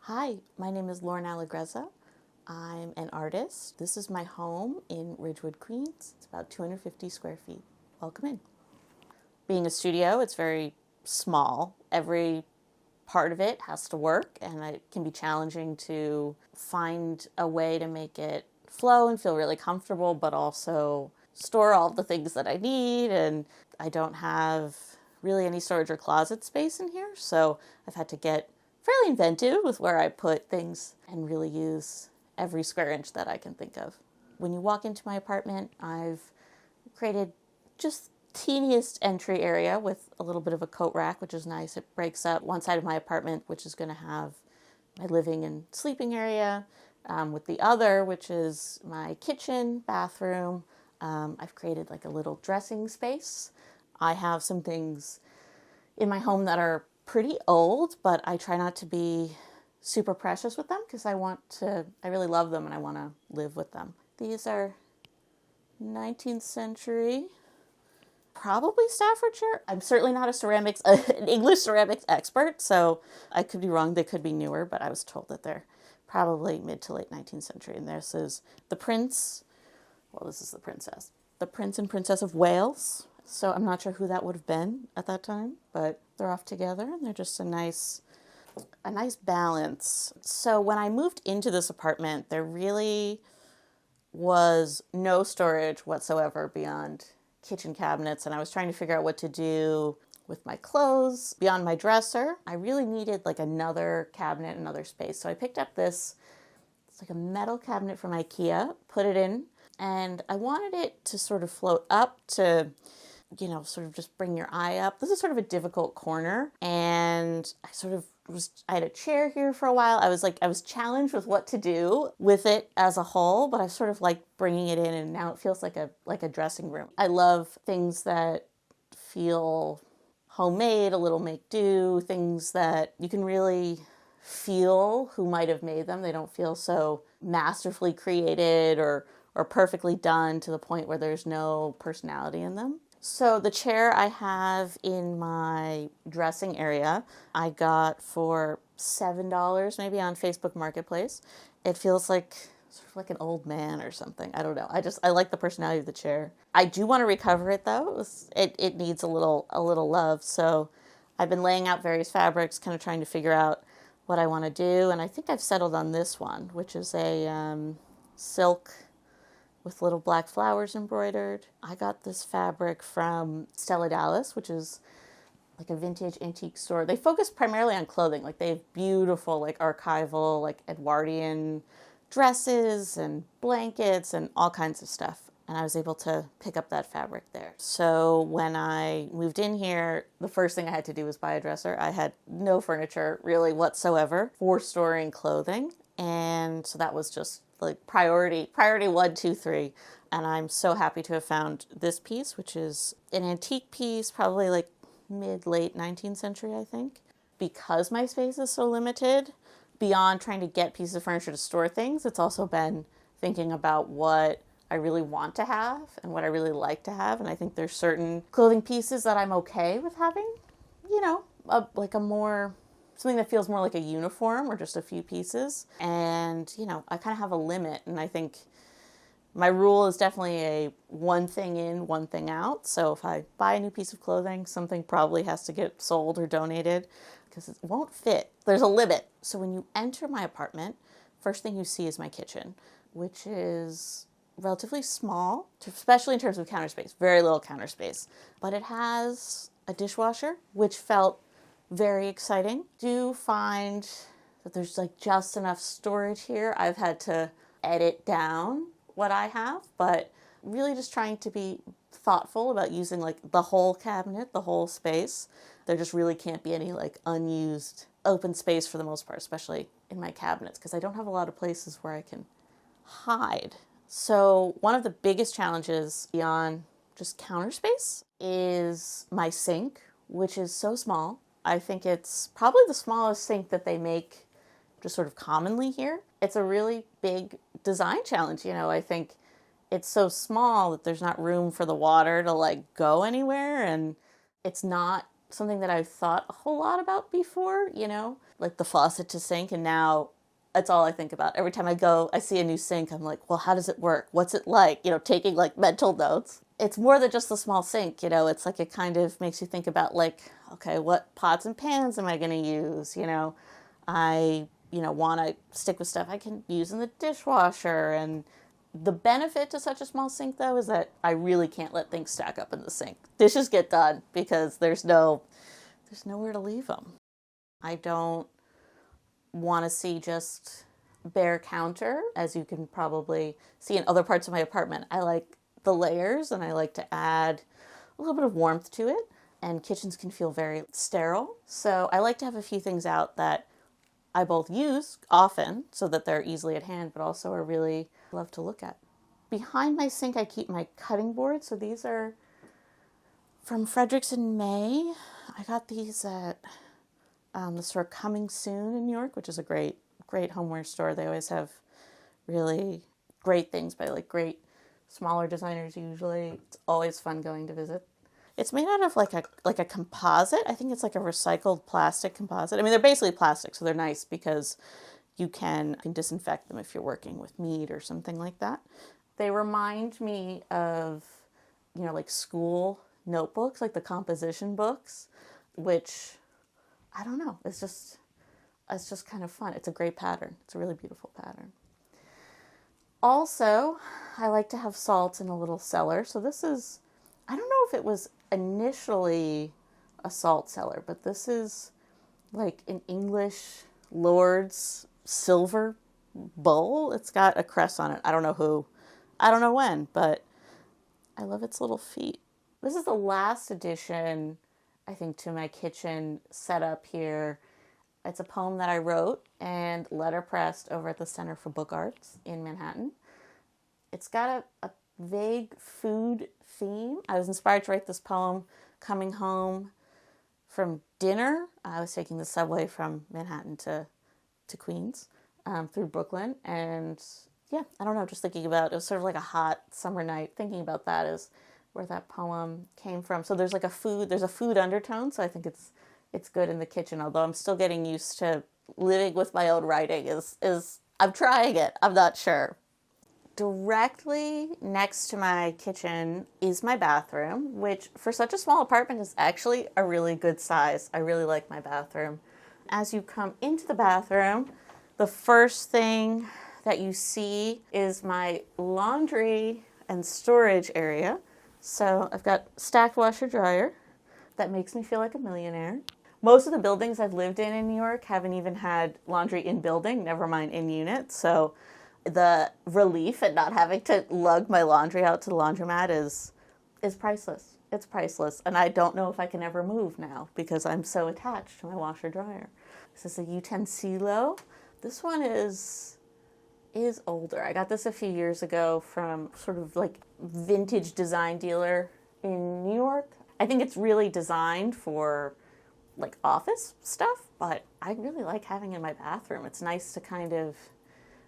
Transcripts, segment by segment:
Hi, my name is Lauren Allegrezza. I'm an artist. This is my home in Ridgewood, Queens. It's about 250 square feet. Welcome in. Being a studio, it's very small. Every part of it has to work, and it can be challenging to find a way to make it flow and feel really comfortable, but also store all the things that I need. And I don't have really any storage or closet space in here, so I've had to get fairly inventive with where I put things and really use every square inch that I can think of. When you walk into my apartment, I've created just teeniest entry area with a little bit of a coat rack, which is nice. It breaks up one side of my apartment, which is going to have my living and sleeping area, with the other, which is my kitchen, bathroom. I've created like a little dressing space. I have some things in my home that are pretty old, but I try not to be super precious with them because I really love them and I want to live with them. These are 19th century, probably Staffordshire. I'm certainly not an English ceramics expert, so I could be wrong. They could be newer, but I was told that they're probably mid to late 19th century. And this is the Prince, this is the Princess. The Prince and Princess of Wales. So I'm not sure who that would have been at that time, but they're off together and they're just a nice balance. So when I moved into this apartment, there really was no storage whatsoever beyond kitchen cabinets, and I was trying to figure out what to do with my clothes beyond my dresser. I really needed like another cabinet, another space. So I picked up it's like a metal cabinet from IKEA, put it in, and I wanted it to sort of float up to, sort of just bring your eye up. This is sort of a difficult corner, and I had a chair here for a while. I was challenged with what to do with it as a whole, but I sort of like bringing it in, and now it feels like a dressing room. I love things that feel homemade, a little make do, things that you can really feel who might have made them. They don't feel so masterfully created or perfectly done to the point where there's no personality in them. So the chair I have in my dressing area, I got for $7 maybe on Facebook Marketplace. It feels like sort of like an old man or something. I don't know. I like the personality of the chair. I do want to recover it though. It needs a little love. So I've been laying out various fabrics, kind of trying to figure out what I want to do. And I think I've settled on this one, which is a silk with little black flowers embroidered. I got this fabric from Stella Dallas, which is like a vintage antique store. They focus primarily on clothing. Like they have beautiful, like archival, like Edwardian dresses and blankets and all kinds of stuff. And I was able to pick up that fabric there. So when I moved in here, the first thing I had to do was buy a dresser. I had no furniture really whatsoever for storing clothing. And so that was just like priority 1, 2, 3. And I'm so happy to have found this piece, which is an antique piece, probably like late 19th century, I think. Because my space is so limited, beyond trying to get pieces of furniture to store things, it's also been thinking about what I really want to have and what I really like to have. And I think there's certain clothing pieces that I'm okay with having, something that feels more like a uniform or just a few pieces. And, I kind of have a limit. And I think my rule is definitely a one thing in, one thing out. So if I buy a new piece of clothing, something probably has to get sold or donated because it won't fit. There's a limit. So when you enter my apartment, first thing you see is my kitchen, which is relatively small, especially in terms of counter space, very little counter space. But it has a dishwasher, which felt very exciting. Do find that there's like just enough storage here. I've had to edit down what I have, but really just trying to be thoughtful about using like the whole cabinet, the whole space. There just really can't be any like unused open space for the most part, especially in my cabinets, because I don't have a lot of places where I can hide. So one of the biggest challenges beyond just counter space is my sink, which is so small. I think it's probably the smallest sink that they make just sort of commonly here. It's a really big design challenge. I think it's so small that there's not room for the water to like go anywhere. And it's not something that I've thought a whole lot about before, like the faucet to sink, and now that's all I think about. Every time I go, I see a new sink, I'm like, well, how does it work? What's it like? Taking like mental notes. It's more than just a small sink, it's like it kind of makes you think about like, okay, what pots and pans am I going to use? I, want to stick with stuff I can use in the dishwasher. And the benefit to such a small sink, though, is that I really can't let things stack up in the sink. Dishes get done because there's nowhere to leave them. I don't want to see just bare counter, as you can probably see in other parts of my apartment. I like the layers, and I like to add a little bit of warmth to it, and kitchens can feel very sterile. So I like to have a few things out that I both use often so that they're easily at hand, but also I really love to look at. Behind my sink, I keep my cutting boards. So these are from Fredericks in May. I got these at the store Coming Soon in New York, which is a great homeware store. They always have really great things by like great smaller designers usually. It's always fun going to visit. It's made out of like a composite. I think it's like a recycled plastic composite. I mean, they're basically plastic, so they're nice because you can disinfect them if you're working with meat or something like that. They remind me of, like school notebooks, like the composition books, which, I don't know, it's just kind of fun. It's a great pattern. It's a really beautiful pattern. Also, I like to have salt in a little cellar. So this is, I don't know if it was initially a salt cellar, but this is like an English lord's silver bowl. It's got a crest on it. I don't know who, I don't know when, but I love its little feet. This is the last addition, I think, to my kitchen setup here. It's a poem that I wrote and letterpressed over at the Center for Book Arts in Manhattan. It's got a vague food theme. I was inspired to write this poem coming home from dinner. I was taking the subway from Manhattan to Queens through Brooklyn. And yeah, I don't know, just thinking about, it was sort of like a hot summer night. Thinking about that is where that poem came from. So there's a food undertone. So I think it's good in the kitchen, although I'm still getting used to living with my own writing. I'm trying it. I'm not sure. Directly next to my kitchen is my bathroom, which for such a small apartment is actually a really good size. I really like my bathroom. As you come into the bathroom, the first thing that you see is my laundry and storage area. So I've got stacked washer dryer. That makes me feel like a millionaire. Most of the buildings I've lived in New York haven't even had laundry in building, never mind in unit. So the relief at not having to lug my laundry out to the laundromat is priceless. It's priceless. And I don't know if I can ever move now because I'm so attached to my washer dryer. This is a Uten. This one is older. I got this a few years ago from sort of like vintage design dealer in New York. I think it's really designed for like office stuff, but I really like having it in my bathroom. It's nice to kind of,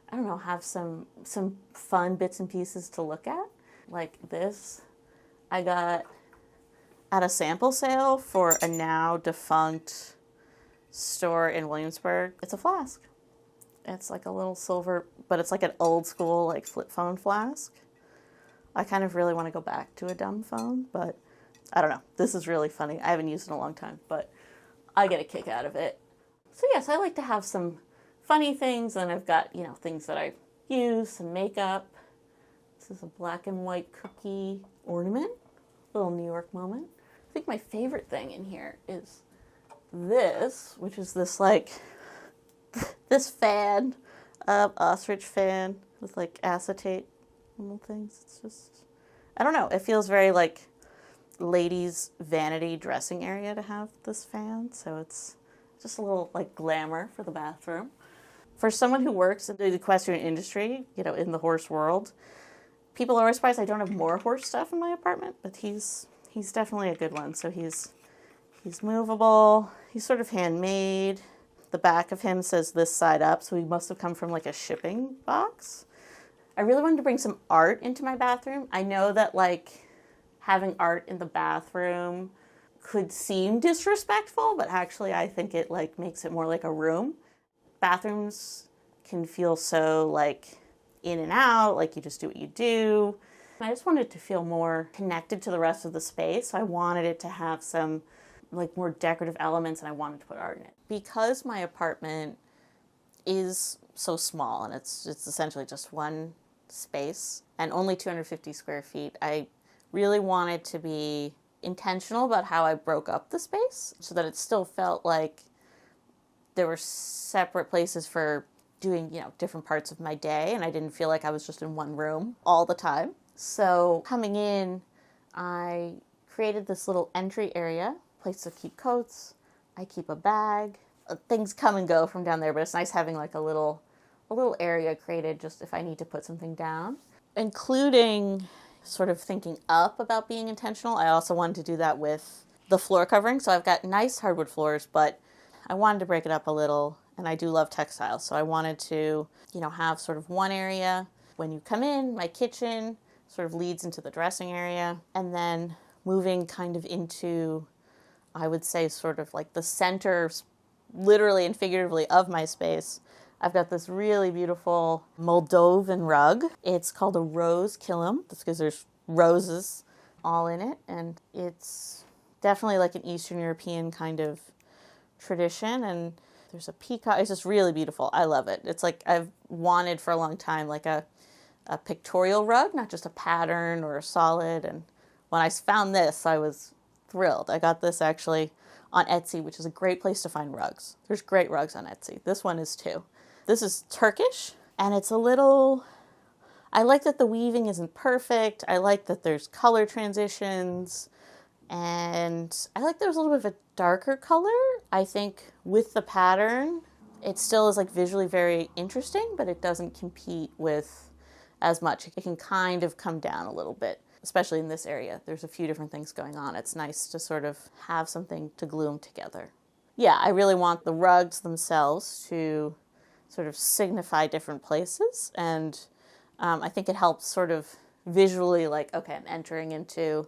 I don't know, have some fun bits and pieces to look at. Like this, I got at a sample sale for a now defunct store in Williamsburg. It's a flask. It's like a little silver, but it's like an old school like flip phone flask. I kind of really want to go back to a dumb phone, but I don't know. This is really funny. I haven't used it in a long time, but I get a kick out of it. So yes, I like to have some funny things, and I've got, things that I use, some makeup. This is a black and white cookie ornament, little New York moment. I think my favorite thing in here is this, which is this this fan, ostrich fan with like acetate little things. It's just, I don't know. It feels very like ladies' vanity dressing area to have this fan. So it's just a little like glamour for the bathroom. For someone who works in the equestrian industry, in the horse world, people are always surprised I don't have more horse stuff in my apartment, but he's definitely a good one. So he's movable. He's sort of handmade. The back of him says this side up, so he must have come from like a shipping box. I really wanted to bring some art into my bathroom. I know that like having art in the bathroom could seem disrespectful, but actually I think it like makes it more like a room. Bathrooms can feel so like in and out, like you just do what you do. I just wanted to feel more connected to the rest of the space. I wanted it to have some like more decorative elements, and I wanted to put art in it. Because my apartment is so small and it's essentially just one space and only 250 square feet, I really wanted to be intentional about how I broke up the space so that it still felt like there were separate places for doing, different parts of my day, and I didn't feel like I was just in one room all the time. So coming in, I created this little entry area, place to keep coats. I keep a bag. Things come and go from down there, but it's nice having like a little area created just if I need to put something down. Including sort of thinking up about being intentional, I also wanted to do that with the floor covering. So I've got nice hardwood floors, but I wanted to break it up a little, and I do love textiles. So I wanted to, have sort of one area. When you come in, my kitchen sort of leads into the dressing area, and then moving kind of into, I would say, sort of like the center, literally and figuratively, of my space. I've got this really beautiful Moldovan rug. It's called a rose kilim. That's because there's roses all in it, and it's definitely like an Eastern European kind of tradition, and there's a peacock. It's just really beautiful. I love it. It's like I've wanted for a long time like a pictorial rug, not just a pattern or a solid, and when I found this, I was thrilled. I got this actually on Etsy, which is a great place to find rugs. There's great rugs on Etsy. This one is too. This is Turkish, and it's a little, I like that the weaving isn't perfect. I like that there's color transitions, and I like there's a little bit of a darker color. I think with the pattern, it still is like visually very interesting, but it doesn't compete with as much. It can kind of come down a little bit, especially in this area. There's a few different things going on. It's nice to sort of have something to glue them together. Yeah, I really want the rugs themselves to sort of signify different places, and I think it helps sort of visually like, okay, I'm entering into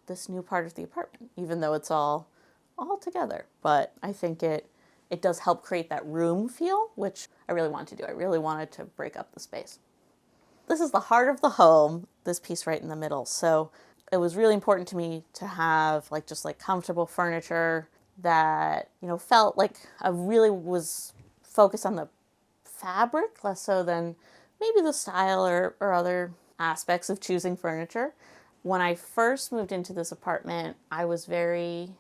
this new part of the apartment, even though it's all together. But I think it does help create that room feel, which I really wanted to do. I really wanted to break up the space. This is the heart of the home, this piece right in the middle. So it was really important to me to have like just like comfortable furniture that, felt like I really was focused on the fabric, less so than maybe the style or other aspects of choosing furniture. When I first moved into this apartment, I was very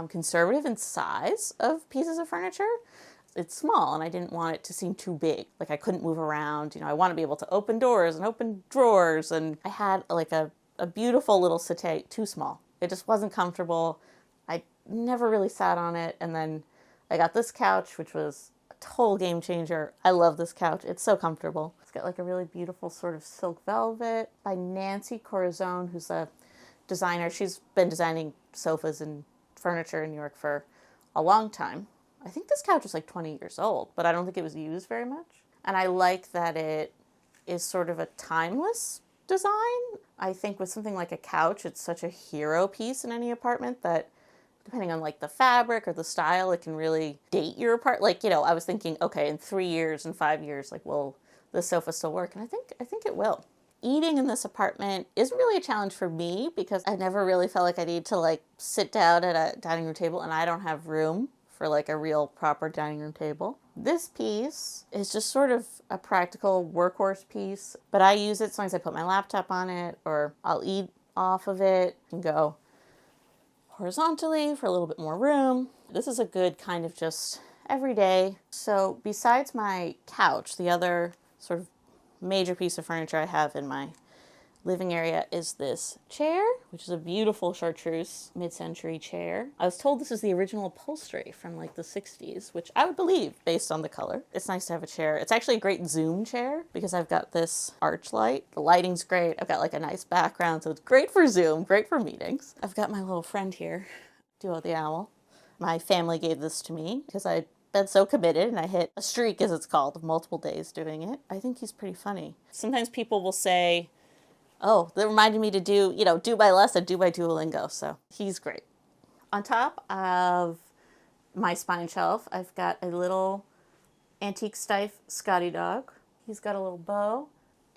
conservative in size of pieces of furniture. It's small, and I didn't want it to seem too big. Like I couldn't move around. I want to be able to open doors and open drawers. And I had like a beautiful little settee, too small. It just wasn't comfortable. I never really sat on it. And then I got this couch, which was a total game changer. I love this couch. It's so comfortable. It's got like a really beautiful sort of silk velvet by Nancy Corazon, who's a designer. She's been designing sofas and furniture in New York for a long time. I think this couch was like 20 years old, but I don't think it was used very much. And I like that it is sort of a timeless design. I think with something like a couch, it's such a hero piece in any apartment that depending on like the fabric or the style, it can really date your apartment. Like, I was thinking, okay, in 3 years and 5 years, like, will the sofa still work? And I think it will. Eating in this apartment isn't really a challenge for me because I never really felt like I need to like sit down at a dining room table, and I don't have room for like a real proper dining room table. This piece is just sort of a practical workhorse piece, but I use it sometimes I put my laptop on it, or I'll eat off of it and go horizontally for a little bit more room. This is a good kind of just every day. So besides my couch, the other sort of major piece of furniture I have in my living area is this chair, which is a beautiful chartreuse mid-century chair. I was told this is the original upholstery from like the 60s, which I would believe based on the color. It's nice to have a chair. It's actually a great Zoom chair because I've got this arch light. The lighting's great. I've got like a nice background, so it's great for Zoom, great for meetings. I've got my little friend here, Duo the Owl. My family gave this to me because I'd been so committed, and I hit a streak, as it's called, of multiple days doing it. I think he's pretty funny. Sometimes people will say, oh, that reminded me to do my lesson, do my Duolingo. So he's great. On top of my spine shelf, I've got a little antique stiff Scotty dog. He's got a little bow,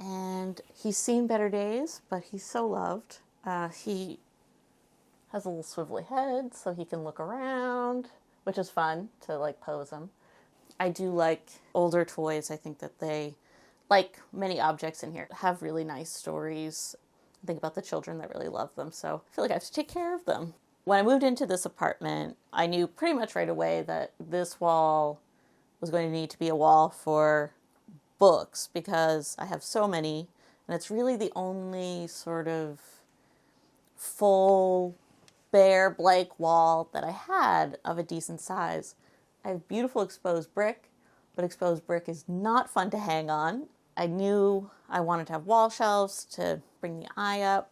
and he's seen better days, but he's so loved. He has a little swivelly head so he can look around, which is fun to like pose him. I do like older toys. I think that they, like many objects in here, have really nice stories. I think about the children that really love them, so I feel like I have to take care of them. When I moved into this apartment, I knew pretty much right away that this wall was going to need to be a wall for books because I have so many, and it's really the only sort of full, bare, blank wall that I had of a decent size. I have beautiful exposed brick, but exposed brick is not fun to hang on. I knew I wanted to have wall shelves to bring the eye up,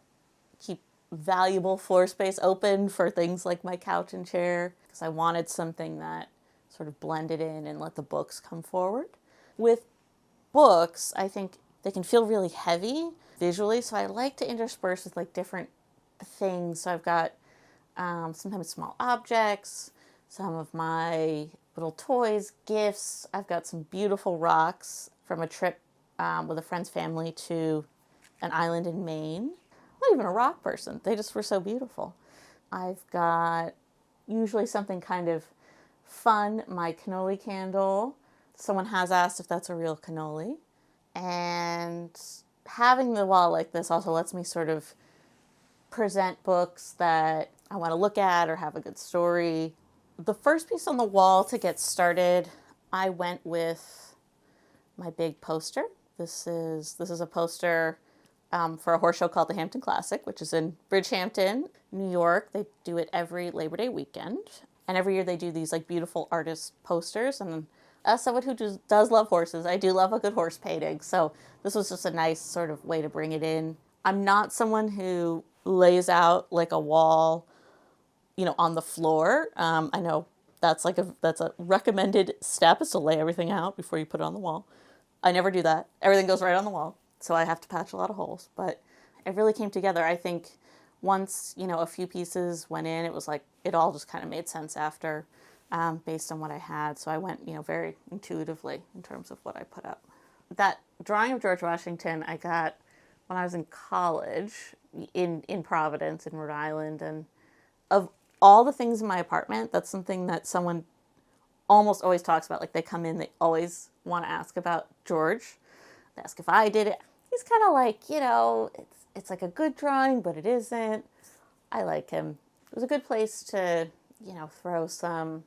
keep valuable floor space open for things like my couch and chair, because I wanted something that sort of blended in and let the books come forward. With books, I think they can feel really heavy visually, so I like to intersperse with like different things. So I've got sometimes small objects, some of my little toys, gifts. I've got some beautiful rocks from a trip with a friend's family to an island in Maine. I'm not even a rock person. They just were so beautiful. I've got usually something kind of fun, my cannoli candle. Someone has asked if that's a real cannoli. And having the wall like this also lets me sort of present books that I want to look at or have a good story. The first piece on the wall to get started, I went with my big poster. This is a poster for a horse show called the Hampton Classic, which is in Bridgehampton, New York. They do it every Labor Day weekend. And every year they do these like beautiful artist posters. And as someone who does love horses, I do love a good horse painting. So this was just a nice sort of way to bring it in. I'm not someone who lays out like a wall, on the floor. I know that's a recommended step, is to lay everything out before you put it on the wall. I never do that. Everything goes right on the wall. So I have to patch a lot of holes, but it really came together. I think once, a few pieces went in, it was like, it all just kind of made sense after, based on what I had. So I went, very intuitively in terms of what I put up. That drawing of George Washington I got when I was in college in Providence in Rhode Island. And of all the things in my apartment, that's something that someone almost always talks about. Like they come in, they always want to ask about George. They ask if I did it. He's kind of like, it's like a good drawing, but it isn't. I like him. It was a good place to, throw something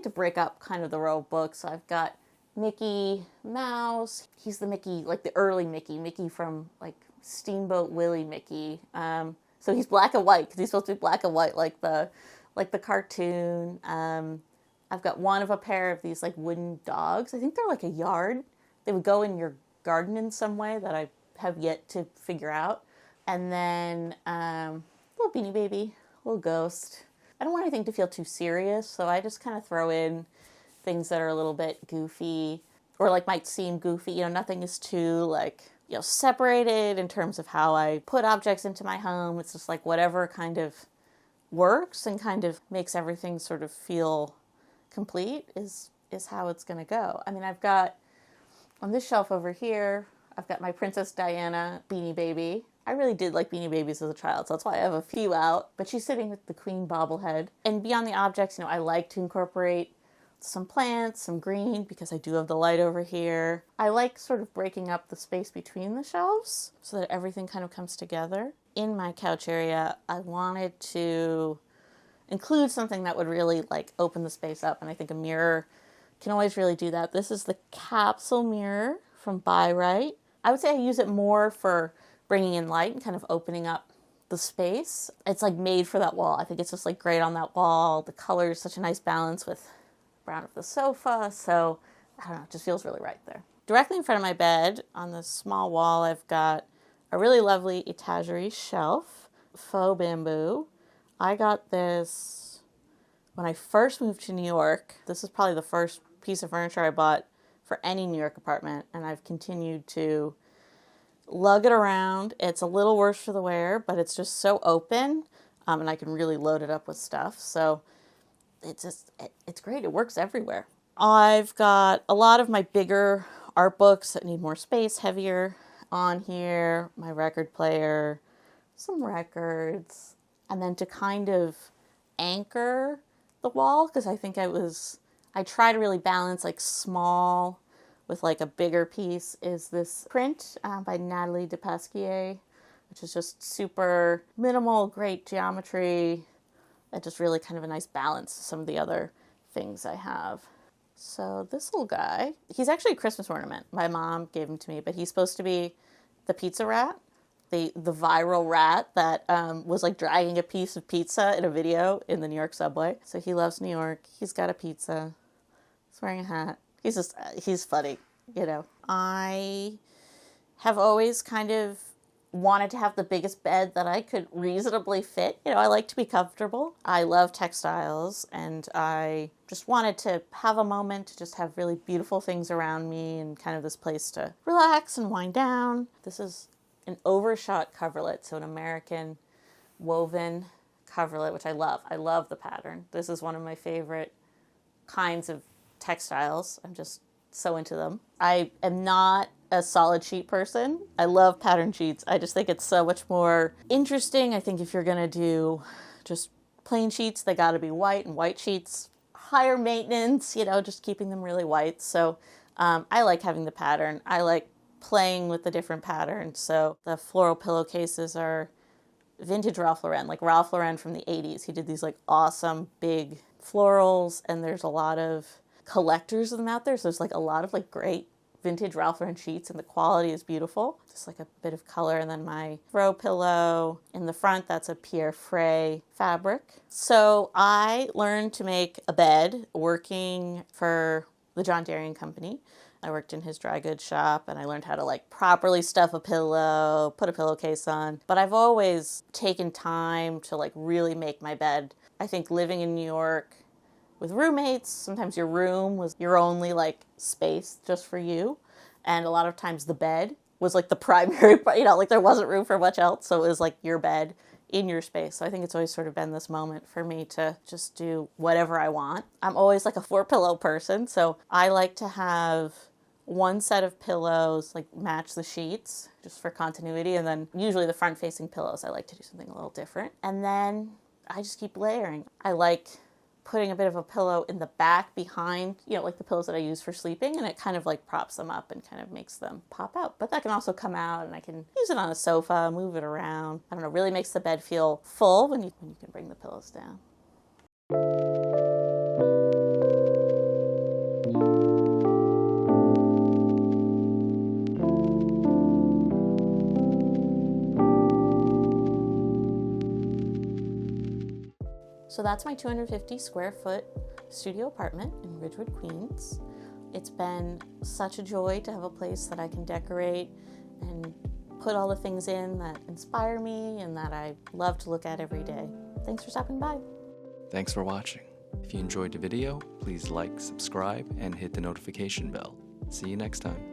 to break up kind of the row of books. So I've got Mickey Mouse. He's the Mickey, like the early Mickey from like Steamboat Willie Mickey. So he's black and white because he's supposed to be black and white like the cartoon. I've got one of a pair of these like wooden dogs. I think they're like a yard. They would go in your garden in some way that I have yet to figure out. And then little Beanie Baby, little ghost. I don't want anything to feel too serious, so I just kind of throw in things that are a little bit goofy or like might seem goofy. Nothing is too like, separated in terms of how I put objects into my home. It's just like whatever kind of works and kind of makes everything sort of feel complete is how it's going to go. I mean, I've got on this shelf over here, I've got my Princess Diana Beanie Baby. I really did like Beanie Babies as a child, so that's why I have a few out. But she's sitting with the Queen bobblehead. And beyond the objects, I like to incorporate some plants, some green, because I do have the light over here. I like sort of breaking up the space between the shelves so that everything kind of comes together. In my couch area, I wanted to include something that would really like open the space up, and I think a mirror can always really do that. This is the capsule mirror from Buy Right. I would say I use it more for bringing in light and kind of opening up the space. It's like made for that wall. I think it's just like great on that wall. The color is such a nice balance with brown of the sofa, so I don't know, it just feels really right there. Directly in front of my bed on this small wall, I've got a really lovely etagere shelf, faux bamboo. I got this when I first moved to New York. This is probably the first piece of furniture I bought for any New York apartment, and I've continued to lug it around. It's a little worse for the wear, but it's just so open. and I can really load it up with stuff. So it's great. It works everywhere. I've got a lot of my bigger art books that need more space, heavier on here, my record player, some records, and then to kind of anchor the wall, because I think I try to really balance like small with like a bigger piece, is this print by Natalie Depasquier, which is just super minimal, great geometry, and just really kind of a nice balance to some of the other things I have. So this little guy, he's actually a Christmas ornament. My mom gave him to me, but he's supposed to be the pizza rat, the viral rat that was like dragging a piece of pizza in a video in the New York subway. So he loves New York. He's got a pizza. He's wearing a hat. He's funny, you know. I have always kind of wanted to have the biggest bed that I could reasonably fit. You know, I like to be comfortable. I love textiles, and I just wanted to have a moment to just have really beautiful things around me and kind of this place to relax and wind down. This is an overshot coverlet, so an American woven coverlet, which I love. I love the pattern. This is one of my favorite kinds of textiles. I'm just so into them. I am not a solid sheet person. I love pattern sheets. I just think it's so much more interesting. I think if you're gonna do just plain sheets, they gotta be white, and white sheets, higher maintenance, you know, just keeping them really white. So I like having the pattern. I like playing with the different patterns. So the floral pillowcases are vintage Ralph Lauren, like Ralph Lauren from the 80s. He did these like awesome big florals, and there's a lot of collectors of them out there. So there's like a lot of like great vintage Ralph Lauren sheets, and the quality is beautiful. Just like a bit of color. And then my throw pillow in the front, that's a Pierre Frey fabric. So I learned to make a bed working for the John Derian Company. I worked in his dry goods shop, and I learned how to like properly stuff a pillow, put a pillowcase on. But I've always taken time to like really make my bed. I think living in New York with roommates, sometimes your room was your only like space just for you. And a lot of times the bed was like the primary, you know, like there wasn't room for much else. So it was like your bed in your space. So I think it's always sort of been this moment for me to just do whatever I want. I'm always like a 4-pillow person. So I like to have one set of pillows, like match the sheets just for continuity. And then usually the front facing pillows, I like to do something a little different. And then I just keep layering. I like putting a bit of a pillow in the back behind, you know, like the pillows that I use for sleeping, and it kind of like props them up and kind of makes them pop out. But that can also come out, and I can use it on a sofa, move it around. I don't know, really makes the bed feel full when you can bring the pillows down. So that's my 250 square foot studio apartment in Ridgewood, Queens. It's been such a joy to have a place that I can decorate and put all the things in that inspire me and that I love to look at every day. Thanks for stopping by. Thanks for watching. If you enjoyed the video, please like, subscribe, and hit the notification bell. See you next time.